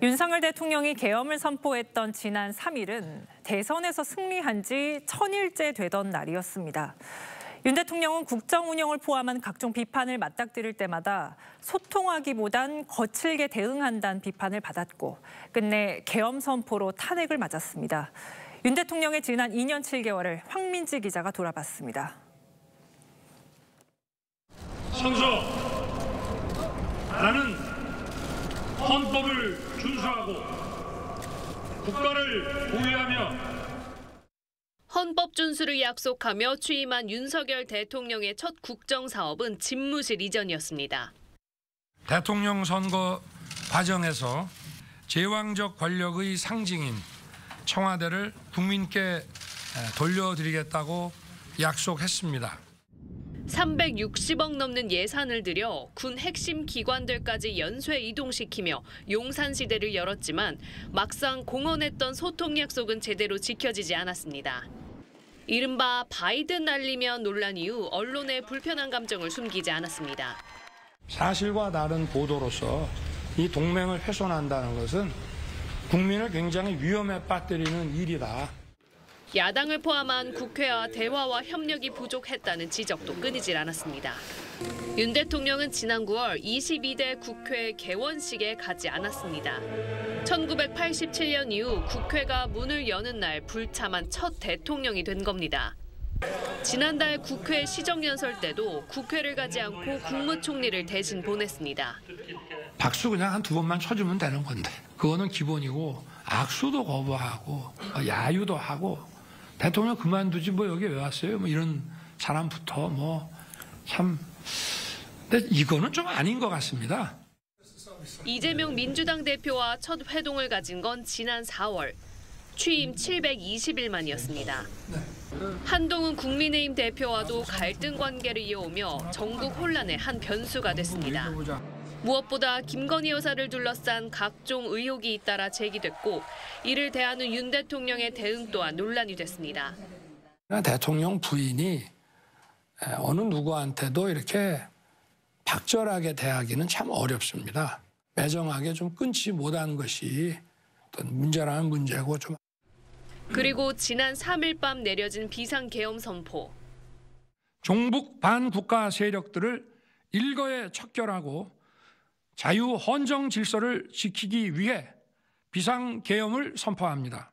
윤석열 대통령이 계엄을 선포했던 지난 3일은 대선에서 승리한 지 1000일째 되던 날이었습니다. 윤 대통령은 국정 운영을 포함한 각종 비판을 맞닥뜨릴 때마다 소통하기보단 거칠게 대응한다는 비판을 받았고 끝내 계엄 선포로 탄핵을 맞았습니다. 윤 대통령의 지난 2년 7개월을 황민지 기자가 돌아봤습니다. 성서, 나는 헌법을 준수하고 국가를 보위하며 헌법 준수를 약속하며 취임한 윤석열 대통령의 첫 국정사업은 집무실 이전이었습니다. 대통령 선거 과정에서 제왕적 권력의 상징인 청와대를 국민께 돌려드리겠다고 약속했습니다. 360억 넘는 예산을 들여 군 핵심 기관들까지 연쇄 이동시키며 용산시대를 열었지만 막상 공언했던 소통 약속은 제대로 지켜지지 않았습니다. 이른바 바이든 날리면 논란 이후 언론의 불편한 감정을 숨기지 않았습니다. 사실과 다른 보도로서 이 동맹을 훼손한다는 것은 국민을 굉장히 위험에 빠뜨리는 일이다. 야당을 포함한 국회와 대화와 협력이 부족했다는 지적도 끊이질 않았습니다. 윤 대통령은 지난 9월 22대 국회 개원식에 가지 않았습니다. 1987년 이후 국회가 문을 여는 날 불참한 첫 대통령이 된 겁니다. 지난달 국회 시정연설 때도 국회를 가지 않고 국무총리를 대신 보냈습니다. 박수 그냥 한 2번만 쳐주면 되는 건데 그거는 기본이고 악수도 거부하고 야유도 하고 대통령 그만두지 뭐 여기 왜 왔어요? 뭐 이런 사람부터 참 근데 이거는 좀 아닌 것 같습니다. 이재명 민주당 대표와 첫 회동을 가진 건 지난 4월. 취임 720일 만이었습니다. 한동훈 국민의힘 대표와도 갈등 관계를 이어오며 전국 혼란의 한 변수가 됐습니다. 무엇보다 김건희 여사를 둘러싼 각종 의혹이 잇따라 제기됐고 이를 대하는 윤 대통령의 대응 또한 논란이 됐습니다. 대통령 부인이 어느 누구한테도 이렇게 박절하게 대하기는 참 어렵습니다. 매정하게 좀 끊지 못한 것이 어떤 문제라는 문제고 좀. 그리고 지난 3일 밤 내려진 비상계엄 선포. 종북 반국가 세력들을 일거에 척결하고 자유헌정 질서를 지키기 위해 비상계엄을 선포합니다.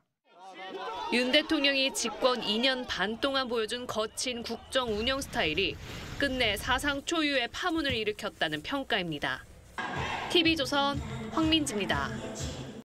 윤 대통령이 집권 2년 반 동안 보여준 거친 국정 운영 스타일이 끝내 사상 초유의 파문을 일으켰다는 평가입니다. TV조선 황민지입니다.